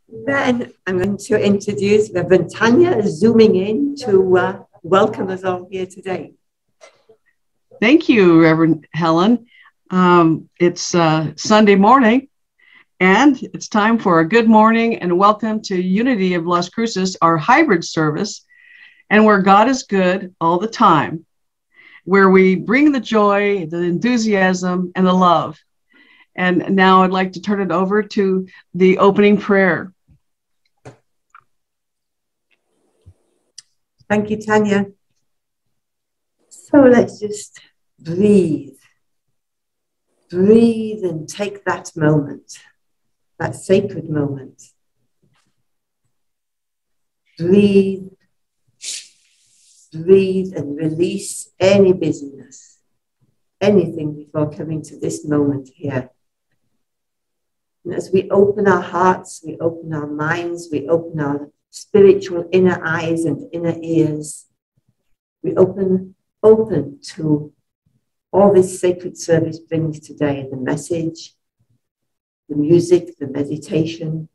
Then I'm going to introduce Reverend Tanya, zooming in to welcome us all here today. Thank you, Reverend Helen. It's Sunday morning, and it's time for a good morning and welcome to Unity of Las Cruces, our hybrid service, and where God is good all the time, where we bring the joy, the enthusiasm, and the love. And now I'd like to turn it over to the opening prayer. Thank you, Tanya. So let's just breathe. Breathe and take that moment, that sacred moment. Breathe. Breathe and release any busyness, anything before coming to this moment here. And as we open our hearts, we open our minds, we open our spiritual inner eyes and inner ears, we open to all this sacred service brings today, the message, the music, the meditation.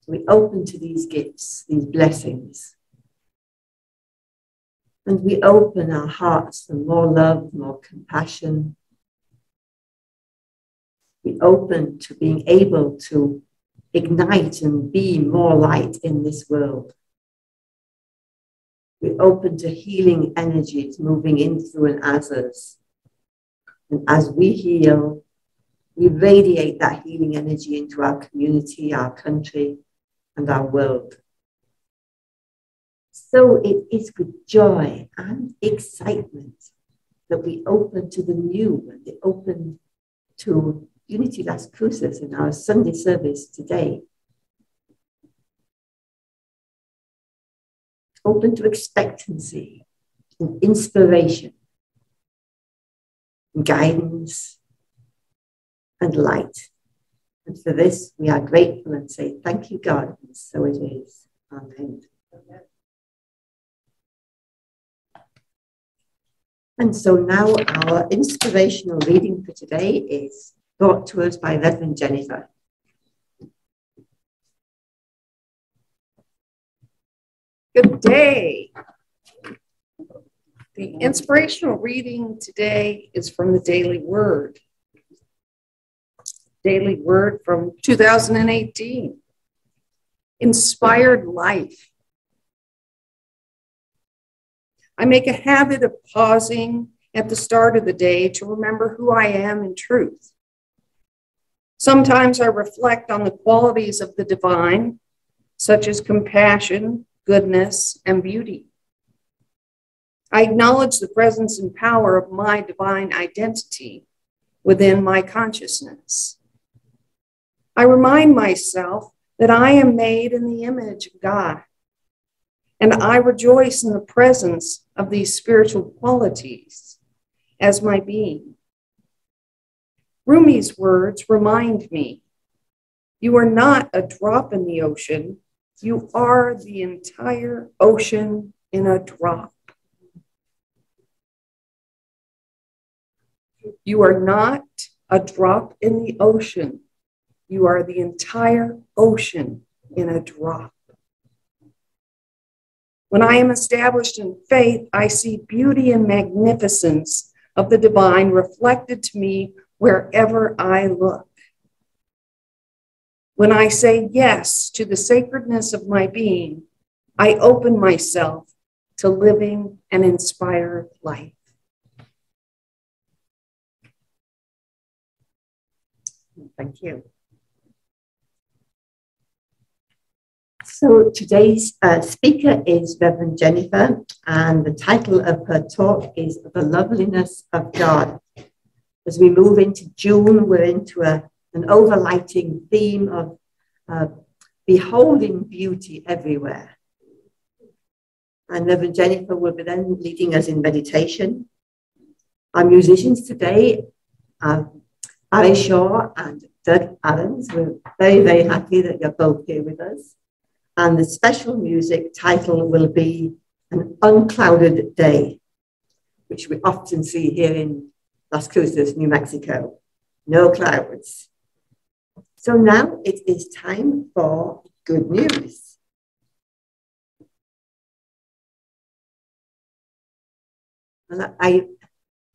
We open to these gifts, these blessings. And we open our hearts to more love, more compassion. We open to being able to ignite and be more light in this world. We open to healing energies moving in through and as us. And as we heal, we radiate that healing energy into our community, our country, and our world. So it is with joy and excitement that we open to the new and we open to Unity Las Cruces in our Sunday service today. Open to expectancy and inspiration, and guidance and light. And for this, we are grateful and say, thank you, God, and so it is. Amen. And so now our inspirational reading for today is brought to us by Reverend Jennifer. Good day. The inspirational reading today is from the Daily Word. Daily Word from 2018. Inspired life. I make a habit of pausing at the start of the day to remember who I am in truth. Sometimes I reflect on the qualities of the divine, such as compassion, goodness, and beauty. I acknowledge the presence and power of my divine identity within my consciousness. I remind myself that I am made in the image of God, and I rejoice in the presence of these spiritual qualities as my being. Rumi's words remind me, you are not a drop in the ocean, you are the entire ocean in a drop. You are not a drop in the ocean, you are the entire ocean in a drop. When I am established in faith, I see beauty and magnificence of the divine reflected to me wherever I look. When I say yes to the sacredness of my being, I open myself to living an inspired life. Thank you. So today's speaker is Reverend Jennifer, and the title of her talk is The Loveliness of God. As we move into June, we're into an overlighting theme of beholding beauty everywhere. And Reverend Jennifer will be then leading us in meditation. Our musicians today are Ali Shaw and Doug Adamz. We're very, very happy that you're both here with us. And the special music title will be An Unclouded Day, which we often see here in Las Cruces, New Mexico. No clouds. So now it is time for good news. And I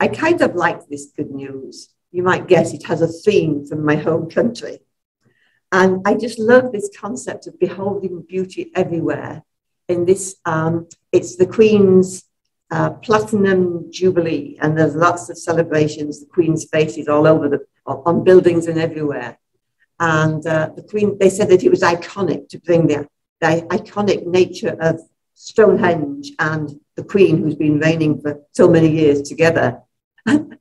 kind of like this good news. You might guess it has a theme from my home country. And I just love this concept of beholding beauty everywhere. In this, it's the Queen's Platinum Jubilee, and there's lots of celebrations. The Queen's face is all over on buildings and everywhere. And the Queen, they said that it was iconic to bring the iconic nature of Stonehenge and the Queen, who's been reigning for so many years together. And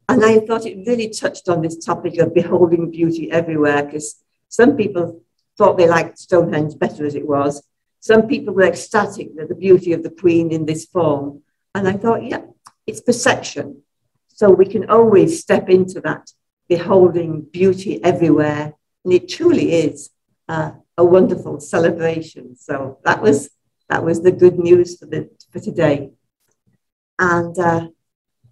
I thought it really touched on this topic of beholding beauty everywhere, because some people thought they liked Stonehenge better as it was. Some people were ecstatic at the beauty of the Queen in this form. And I thought, yeah, it's perception. So we can always step into that beholding beauty everywhere. And it truly is a wonderful celebration. So that was the good news for today. And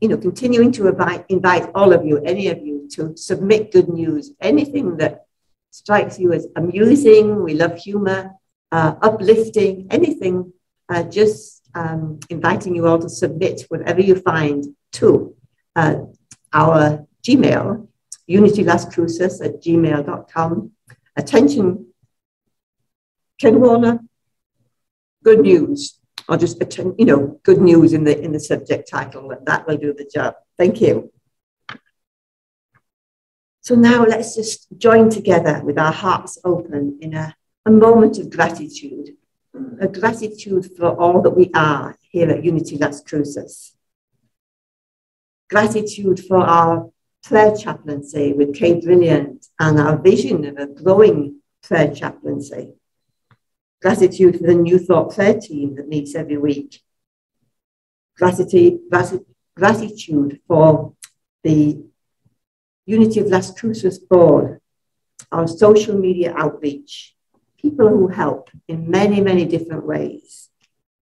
continuing to invite all of you, any of you, to submit good news, anything that strikes you as amusing, we love humor, uplifting, anything, just inviting you all to submit whatever you find to our Gmail, unitylastcruces@gmail.com. Attention, Ken Warner, good news. Or just, good news in the subject title. That will do the job. Thank you. So now let's just join together with our hearts open in a moment of gratitude. A gratitude for all that we are here at Unity Las Cruces. Gratitude for our prayer chaplaincy with Kay Brilliant and our vision of a growing prayer chaplaincy. Gratitude for the New Thought prayer team that meets every week. Gratitude for the Unity of Las Cruces board, our social media outreach, people who help in many, many different ways,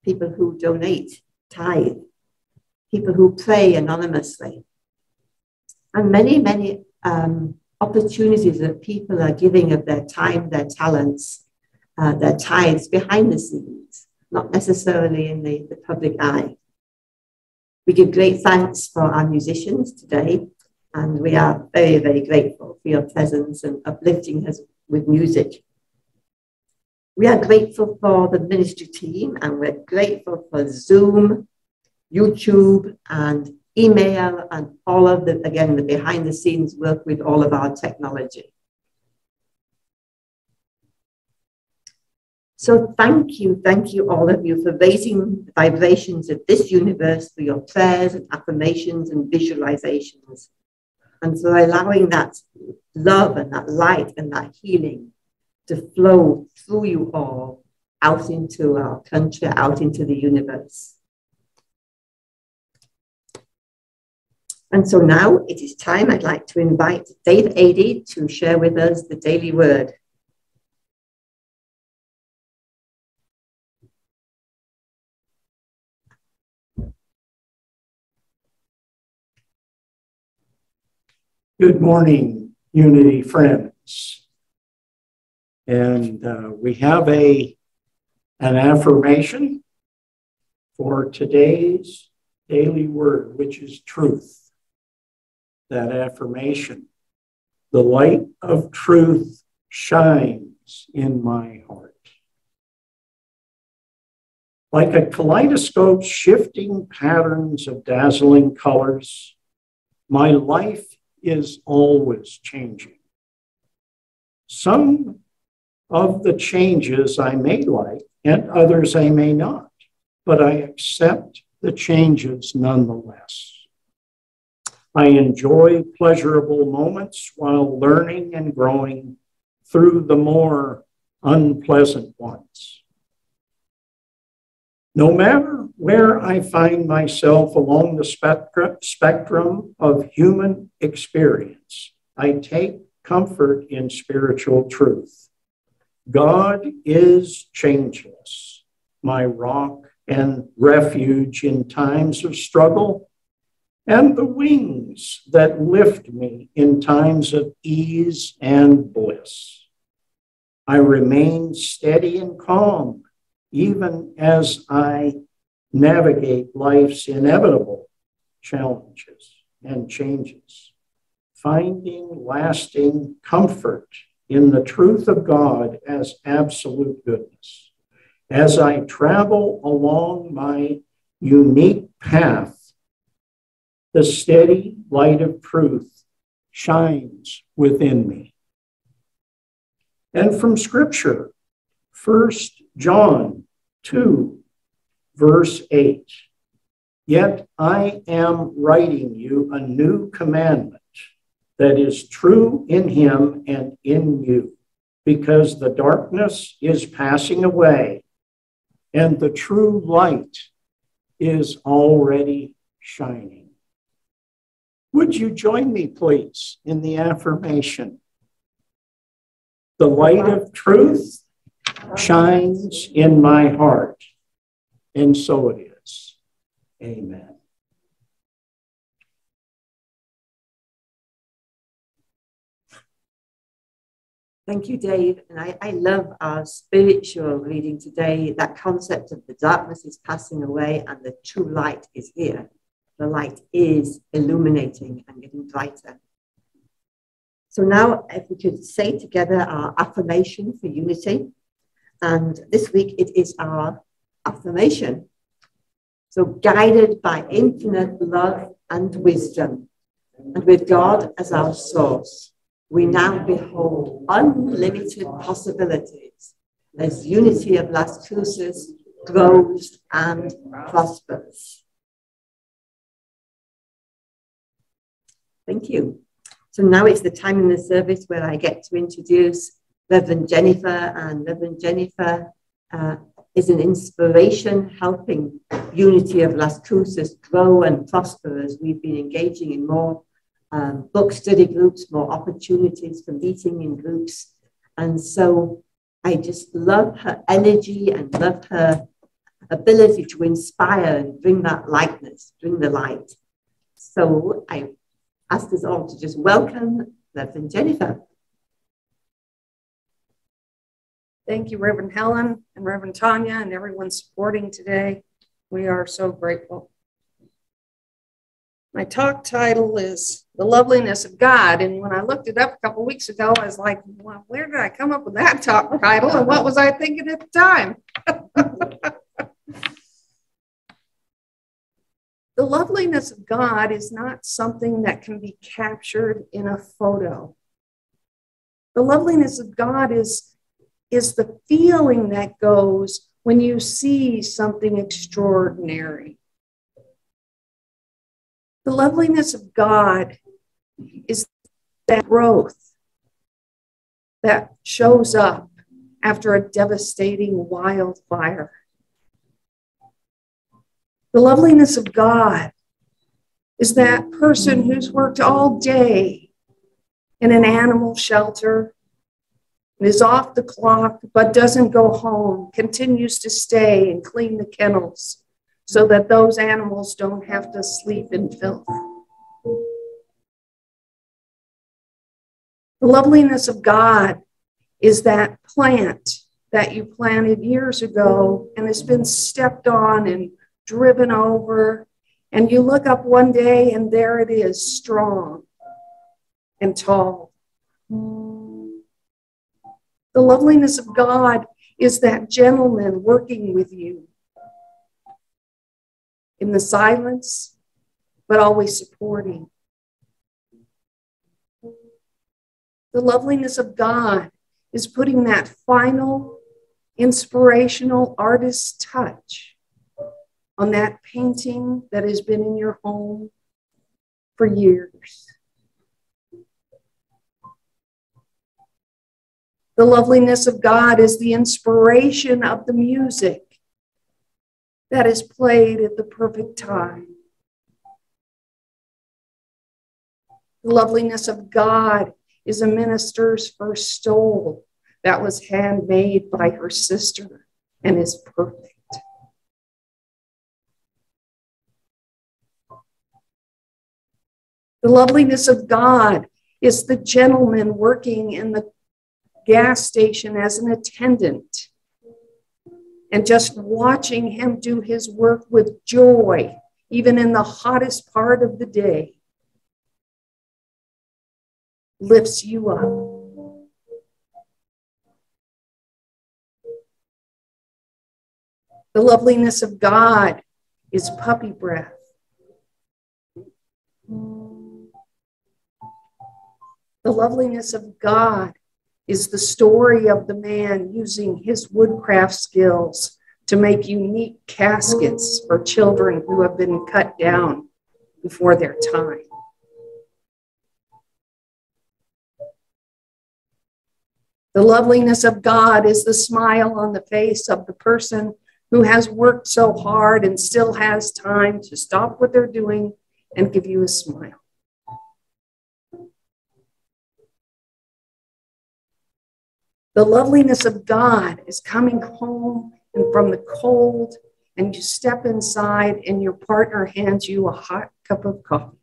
people who donate, tithe, people who pray anonymously, and many, many opportunities that people are giving of their time, their talents, their tithes behind the scenes, not necessarily in the public eye. We give great thanks for our musicians today, and we are very, very grateful for your presence and uplifting us with music. We are grateful for the ministry team, and we're grateful for Zoom, YouTube, and email, and all of the behind the scenes work with all of our technology. So thank you all of you for raising the vibrations of this universe through your prayers and affirmations and visualizations, and for allowing that love and that light and that healing to flow through you all out into our country, out into the universe. And so now it is time. I'd like to invite Dave Adey to share with us the daily word. Good morning, Unity friends. And we have an affirmation for today's daily word, which is truth. That affirmation: the light of truth shines in my heart. Like a kaleidoscope shifting patterns of dazzling colors, my life is always changing. Some of the changes I may like and others I may not, but I accept the changes nonetheless. I enjoy pleasurable moments while learning and growing through the more unpleasant ones. No matter where I find myself along the spectrum of human experience, I take comfort in spiritual truth. God is changeless, my rock and refuge in times of struggle, and the wings that lift me in times of ease and bliss. I remain steady and calm, even as I navigate life's inevitable challenges and changes, finding lasting comfort in the truth of God as absolute goodness. As I travel along my unique path, the steady light of truth shines within me. And from Scripture, 01 John 2, verse 8, yet I am writing you a new commandment that is true in him and in you, because the darkness is passing away and the true light is already shining. Would you join me, please, in the affirmation? The light of truth shines in my heart, and so it is. Amen. Thank you, Dave. And I love our spiritual reading today. That concept of the darkness is passing away and the true light is here. The light is illuminating and getting brighter. So now, if we could say together our affirmation for unity. And this week it is our affirmation. So guided by infinite love and wisdom, and with God as our source, we now behold unlimited possibilities as unity of Las Cruces grows and prospers. Thank you. So now it's the time in the service where I get to introduce Reverend Jennifer, and Reverend Jennifer is an inspiration helping unity of Las Cruces grow and prosper as we've been engaging in more book study groups, more opportunities for meeting in groups. And so I just love her energy and love her ability to inspire and bring that lightness, bring the light. So I ask us all to just welcome Reverend Jennifer. Thank you, Reverend Helen and Reverend Tanya and everyone supporting today. We are so grateful. My talk title is The Loveliness of God. And when I looked it up a couple of weeks ago, I was like, well, where did I come up with that talk title? And what was I thinking at the time? The loveliness of God is not something that can be captured in a photo. The loveliness of God is the feeling that goes when you see something extraordinary. The loveliness of God is that growth that shows up after a devastating wildfire. The loveliness of God is that person who's worked all day in an animal shelter and is off the clock but doesn't go home, continues to stay and clean the kennels so that those animals don't have to sleep in filth. The loveliness of God is that plant that you planted years ago and has been stepped on and driven over, and you look up one day and there it is, strong and tall. The loveliness of God is that gentleman working with you in the silence, but always supporting. The loveliness of God is putting that final inspirational artist's touch on that painting that has been in your home for years. The loveliness of God is the inspiration of the music that is played at the perfect time. The loveliness of God is a minister's first stole that was handmade by her sister and is perfect. The loveliness of God is the gentleman working in the gas station as an attendant and just watching him do his work with joy, even in the hottest part of the day, lifts you up. The loveliness of God is puppy breath. The loveliness of God is the story of the man using his woodcraft skills to make unique caskets for children who have been cut down before their time. The loveliness of God is the smile on the face of the person who has worked so hard and still has time to stop what they're doing and give you a smile. The loveliness of God is coming home and from the cold, and you step inside and your partner hands you a hot cup of coffee.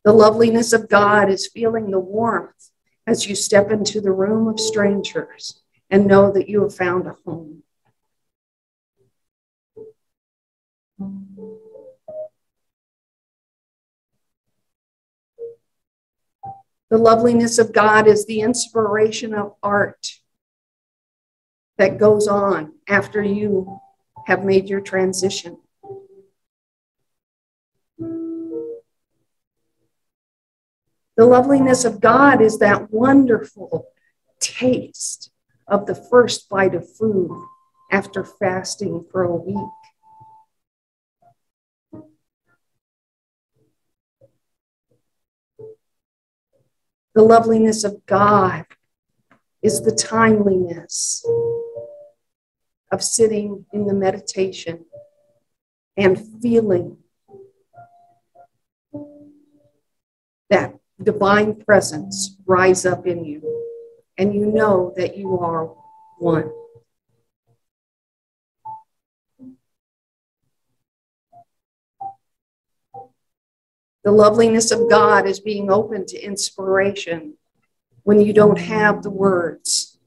The loveliness of God is feeling the warmth as you step into the room of strangers and know that you have found a home. The loveliness of God is the inspiration of art that goes on after you have made your transition. The loveliness of God is that wonderful taste of the first bite of food after fasting for a week. The loveliness of God is the timeliness of sitting in the meditation and feeling that divine presence rise up in you, and you know that you are one. The loveliness of God is being open to inspiration when you don't have the words.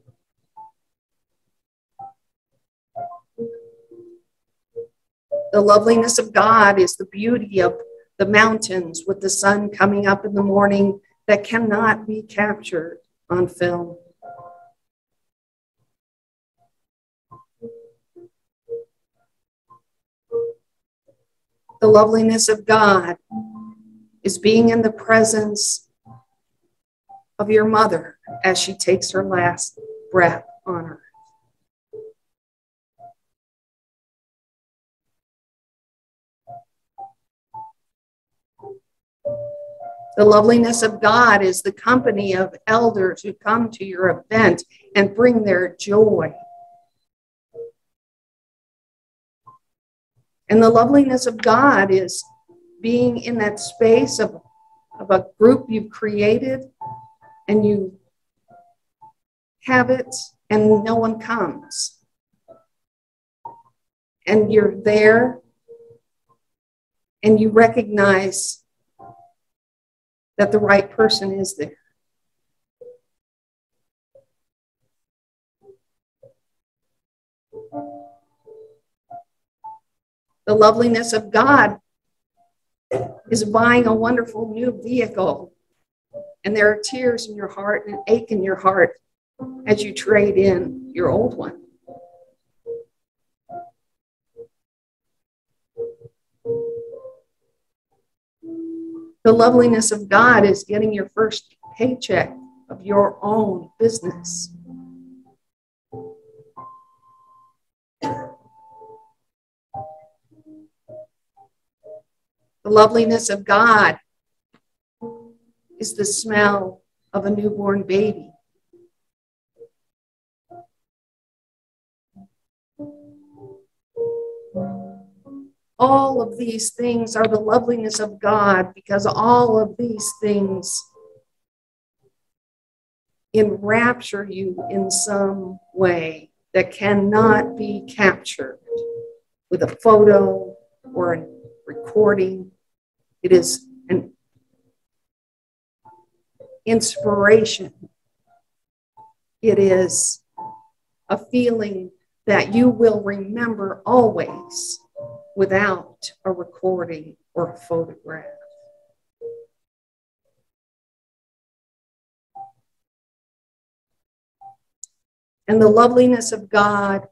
The loveliness of God is the beauty of the mountains with the sun coming up in the morning that cannot be captured on film. The loveliness of God is being in the presence of your mother as she takes her last breath on earth. The loveliness of God is the company of elders who come to your event and bring their joy. And the loveliness of God is being in that space of a group you've created, and you have it and no one comes. And you're there and you recognize that the right person is there. The loveliness of God is buying a wonderful new vehicle, and there are tears in your heart and an ache in your heart as you trade in your old one. The loveliness of God is getting your first paycheck of your own business. The loveliness of God is the smell of a newborn baby. All of these things are the loveliness of God, because all of these things enrapture you in some way that cannot be captured with a photo or a recording. It is an inspiration. It is a feeling that you will remember always without a recording or a photograph. And the loveliness of God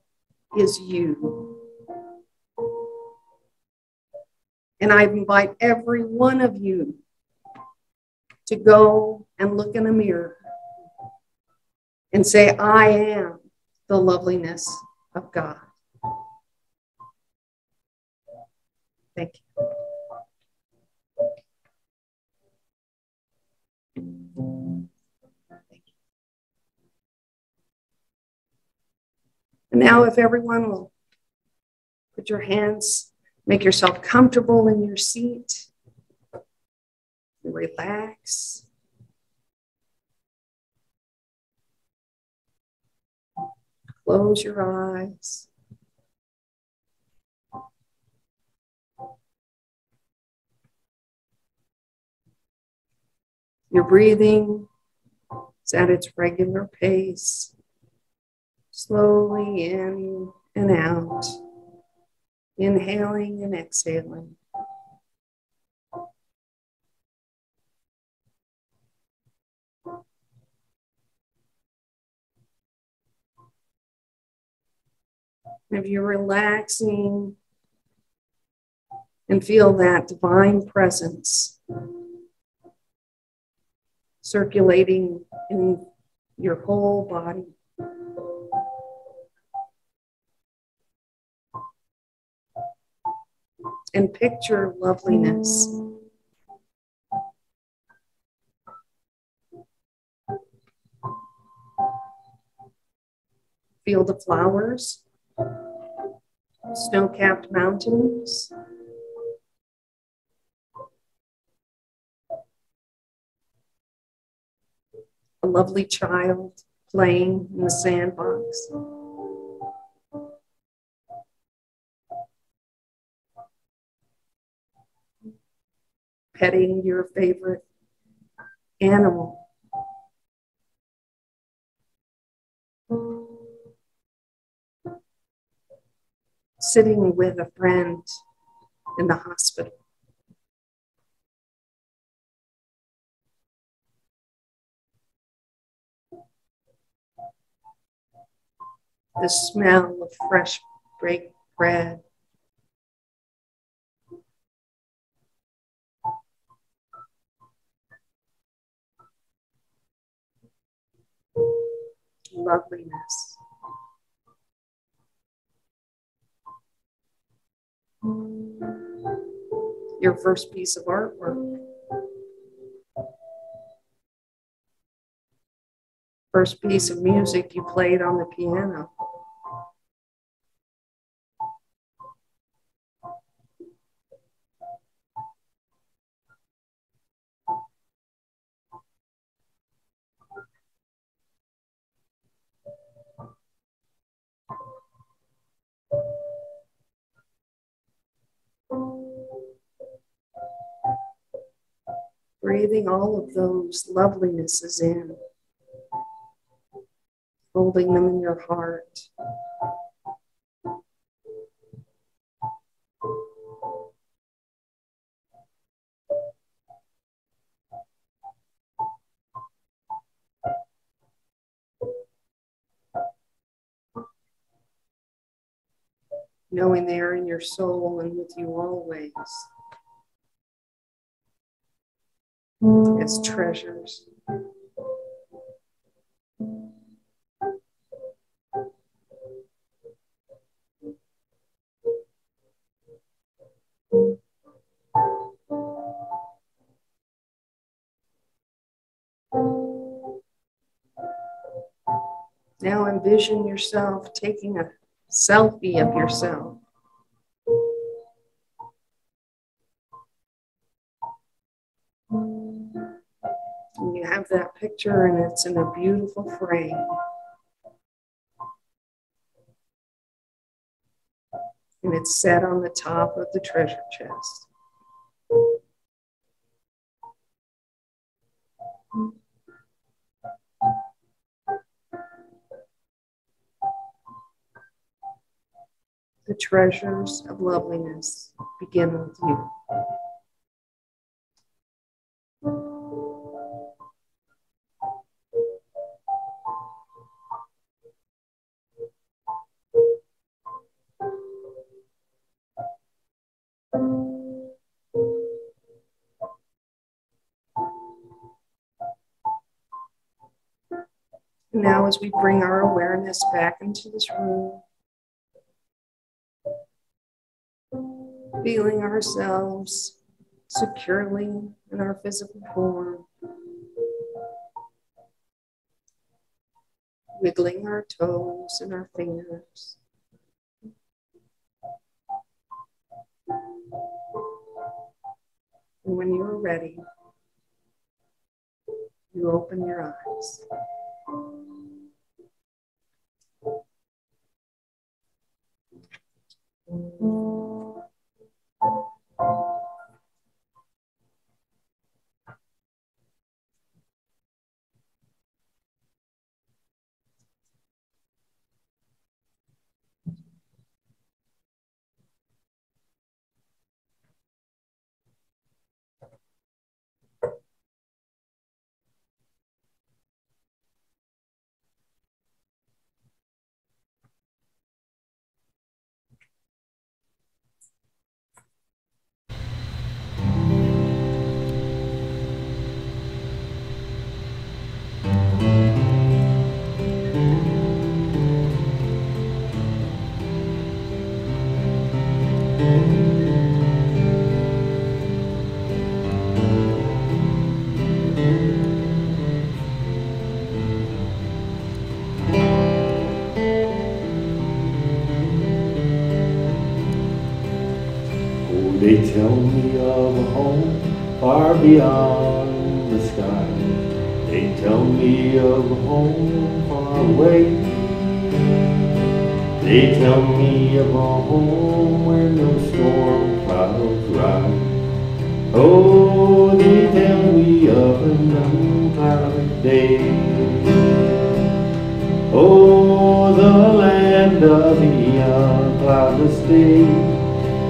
is you. And I invite every one of you to go and look in a mirror and say, I am the loveliness of God. Thank you. And now if everyone will put your hands, make yourself comfortable in your seat, relax. Close your eyes. Your breathing is at its regular pace, slowly in and out, inhaling and exhaling. If you're relaxing and feel that divine presence circulating in your whole body. And picture loveliness. Feel the flowers, snow-capped mountains, a lovely child playing in the sandbox. Petting your favorite animal. Sitting with a friend in the hospital. The smell of fresh baked bread. Loveliness. Your first piece of artwork. First piece of music you played on the piano. Breathing all of those lovelinesses in, holding them in your heart. Knowing they are in your soul and with you always as treasures. Now envision yourself taking a selfie of yourself. And you have that picture and it's in a beautiful frame. and it's set on the top of the treasure chest. The treasures of loveliness begin with you. Now, as we bring our awareness back into this room, feeling ourselves securely in our physical form, wiggling our toes and our fingers. And when you're ready, you open your eyes. They tell me of a home far beyond the sky. They tell me of a home far away. They tell me of a home where no storm clouds rise. Oh, they tell me of an unclouded day. Oh, the land of the uncloudless day.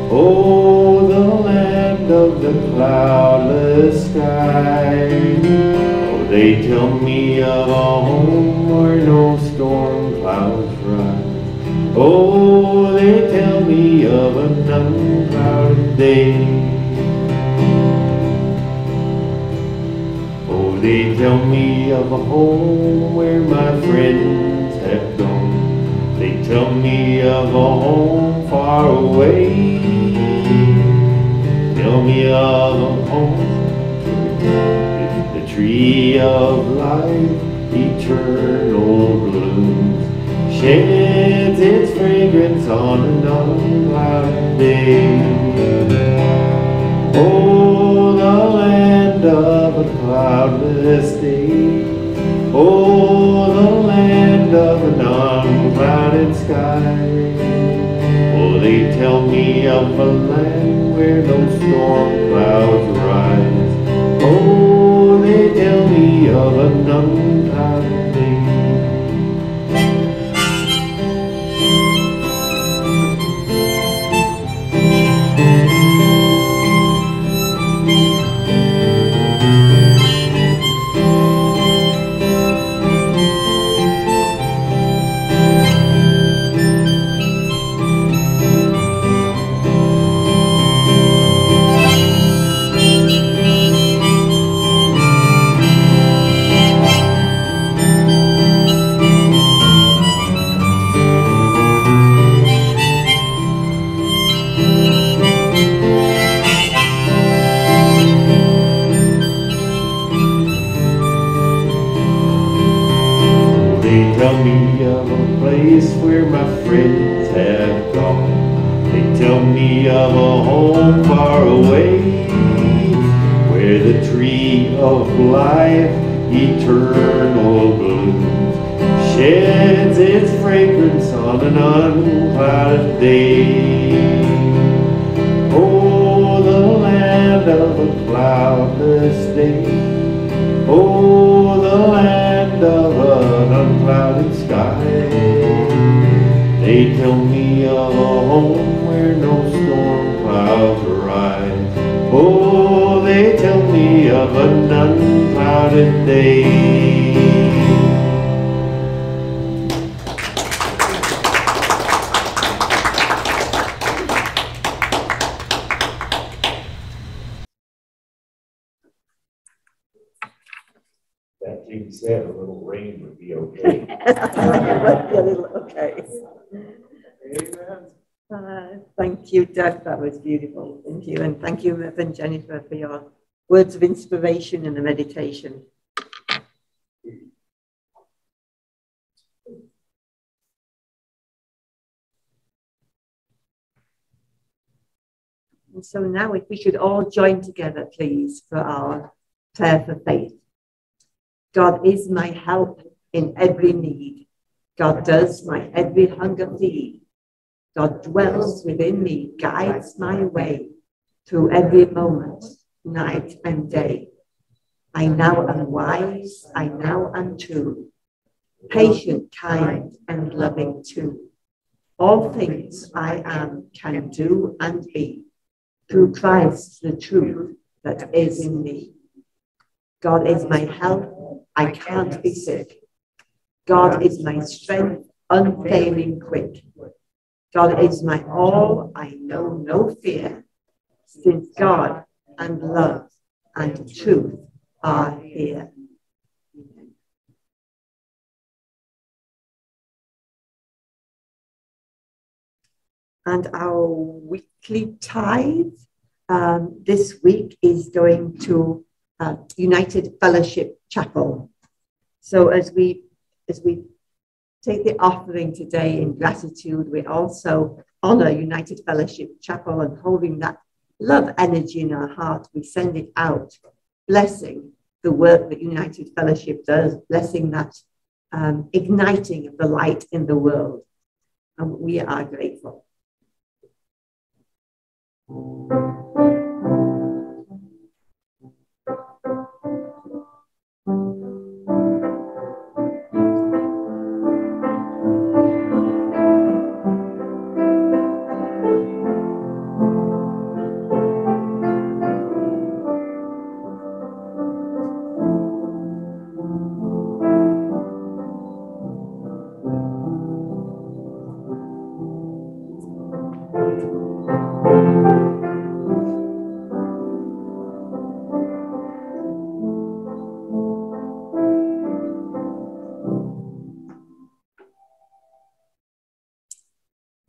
Oh, the land of the cloudless sky. Oh, they tell me of a home where no storm clouds rise. Oh, they tell me of an unclouded day. Oh, they tell me of a home where my friends have gone. They tell me of a home far away. Tell me of a home, the tree of life, eternal blooms, sheds its fragrance on an unclouded day. Oh, the land of a cloudless day. Oh, the land of an unclouded sky. Oh, they tell me of a land where no storm clouds rise. Oh, they tell me of an unclouded day. Tell me of a place where my friends have gone. They tell me of a home far away, where the tree of life eternal blooms, sheds its fragrance on an unclouded day. Oh, the land of a cloudless day. Oh, the land of an unclouded sky. They tell me of a home where no storm clouds arise. Oh, they tell me of an unclouded day. That being said, a little rain would be okay. Okay. Thank you, Doug. That was beautiful. Thank you. And thank you, Reverend Jennifer, for your words of inspiration and the meditation. And so now if we could all join together, please, for our prayer for faith. God is my help in every need. God does my every hunger feed. God dwells within me, guides my way through every moment, night and day. I now am wise, I now am true, patient, kind, and loving too. All things I am, can do, and be, through Christ, the truth that is in me. God is my help, I can't be sick. God is my strength, unfailing quick. God is my all, I know no fear, since God and love and truth are here. And our weekly tithe this week is going to United Fellowship Chapel. So as we take the offering today in gratitude, we also honor United Fellowship Chapel, and holding that love energy in our heart, we send it out, blessing the work that United Fellowship does, blessing that igniting of the light in the world. And we are grateful.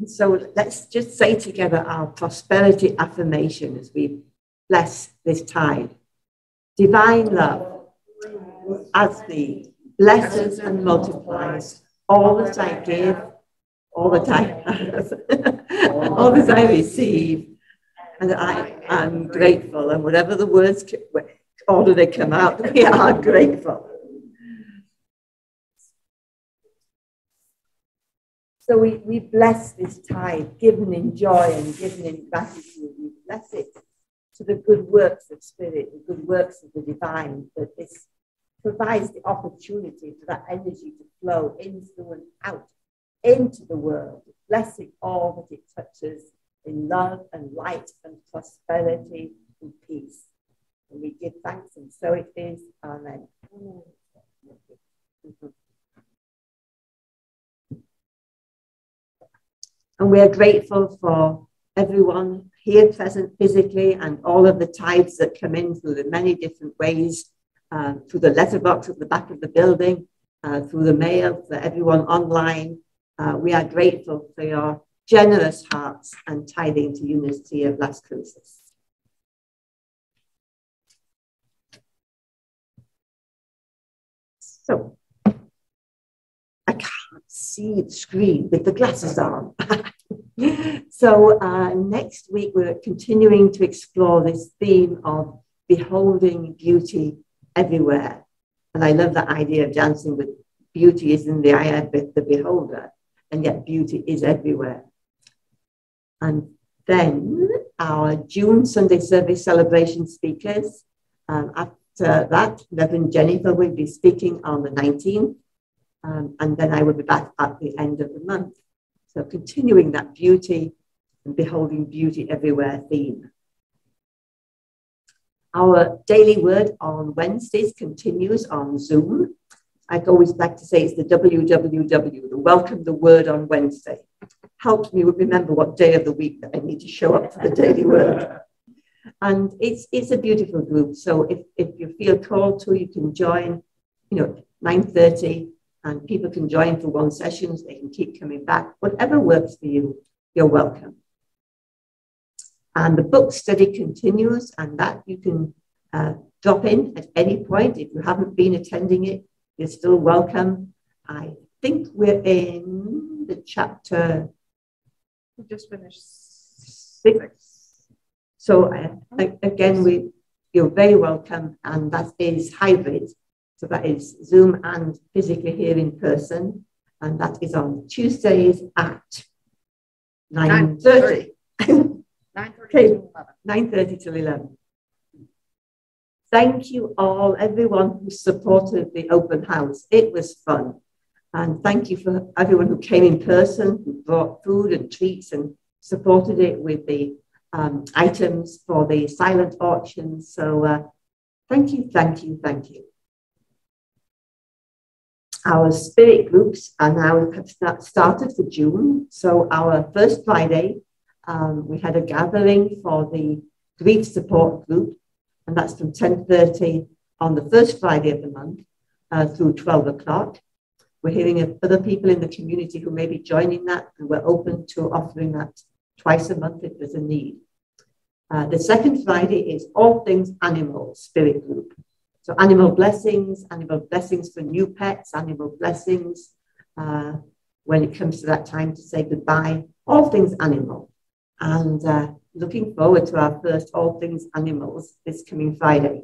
So let's just say together our prosperity affirmation as we bless this tithe. Divine love, as me, blesses and multiplies all that I give, all that I have, all that I receive, and I am grateful. And whatever the words order they come out, we are grateful. So we bless this tithe, given in joy and given in gratitude. We bless it to the good works of spirit, the good works of the divine, that this provides the opportunity for that energy to flow in, through, and out into the world, blessing all that it touches in love and light and prosperity and peace. And we give thanks, and so it is. Amen. And we are grateful for everyone here present physically and all of the tithes that come in through the many different ways, through the letterbox at the back of the building, through the mail, for everyone online. We are grateful for your generous hearts and tithing to Unity of Las Cruces. So, I can't see the screen with the glasses on. So next week, we're continuing to explore this theme of beholding beauty everywhere. And I love that idea of dancing with beauty is in the eye of the beholder, and yet beauty is everywhere. And then our June Sunday service celebration speakers. After that, Reverend Jennifer will be speaking on the 19th, and then I will be back at the end of the month. So continuing that beauty and beholding beauty everywhere theme. Our daily word on Wednesdays continues on Zoom. I always like to say it's the WWW, the Welcome the Word on Wednesday. Helps me remember what day of the week that I need to show up for the daily word. And it's a beautiful group. So if you feel called to, you can join, 9:30, and people can join for one session. They can keep coming back. Whatever works for you, you're welcome. And the book study continues, and that you can drop in at any point. If you haven't been attending it, you're still welcome. I think we're in the chapter. We just finished 6. So again, you're very welcome, and that is hybrid. So that is Zoom and physically here in person, and that is on Tuesdays at 9:30. 9:30 till 11. Thank you all, everyone who supported the open house. It was fun. And thank you for everyone who came in person, who brought food and treats and supported it with the items for the silent auction. So thank you, thank you, thank you. Our spirit groups are now started for June. So our first Friday, we had a gathering for the grief support group, and that's from 10:30 on the first Friday of the month through 12 o'clock. We're hearing of other people in the community who may be joining that, and we're open to offering that twice a month if there's a need. The second Friday is All Things Animal Spirit Group. So animal blessings for new pets, animal blessings when it comes to that time to say goodbye, all things animal. And looking forward to our first All Things Animals this coming Friday.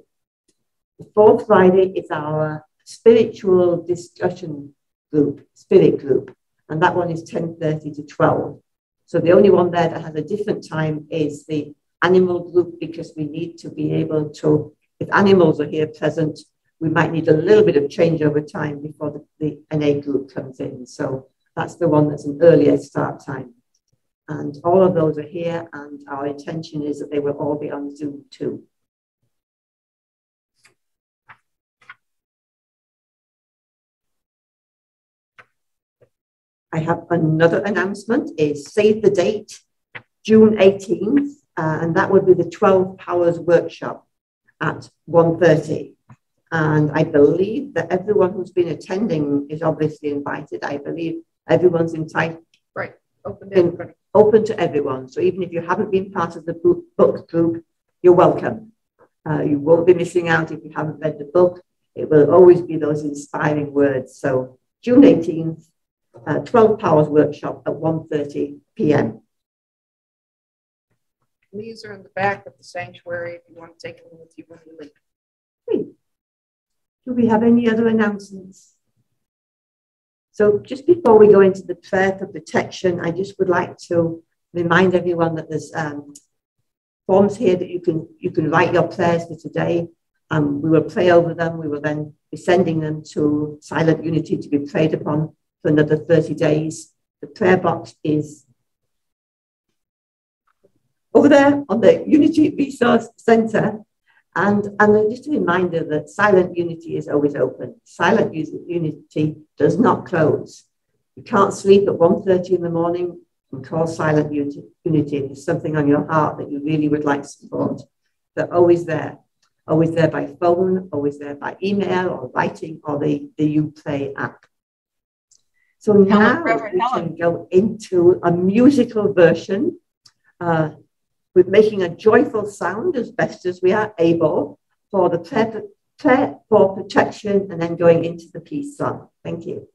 The fourth Friday is our spiritual discussion group, spirit group, and that one is 10:30 to 12. So the only one there that has a different time is the animal group, because we need to be able to, if animals are here present, we might need a little bit of change over time before the NA group comes in. So that's the one that's an earlier start time. And all of those are here, and our intention is that they will all be on Zoom too. I have another announcement, is save the date, June 18th, and that would be the 12 Powers Workshop at 1:30. And I believe that everyone who's been attending is obviously invited. I believe everyone's entitled. Right, open to everyone. So even if you haven't been part of the book group, you're welcome. You won't be missing out if you haven't read the book. It will always be those inspiring words. So June 18th, 12 Powers Workshop at 1:30 p.m. These are in the back of the sanctuary if you want to take them with you when you leave. Great. Do we have any other announcements? So just before we go into the prayer for protection, I just would like to remind everyone that there's forms here that you can write your prayers for today. We will pray over them. We will then be sending them to Silent Unity to be prayed upon for another 30 days. The prayer box is over there on the Unity Resource Center. And just a reminder that Silent Unity is always open. Silent Unity does not close. You can't sleep at 1:30 in the morning and call Silent Unity. If there's something on your heart that you really would like support, they're always there. Always there by phone, always there by email or writing, or the Uplay app. So now we can go into a musical version with making a joyful sound as best as we are able for the prayer for protection, and then going into the peace song. Thank you.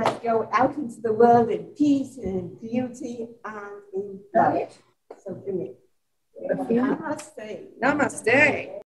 let's go out into the world in peace and in beauty and in love. So bring it. Namaste. Namaste.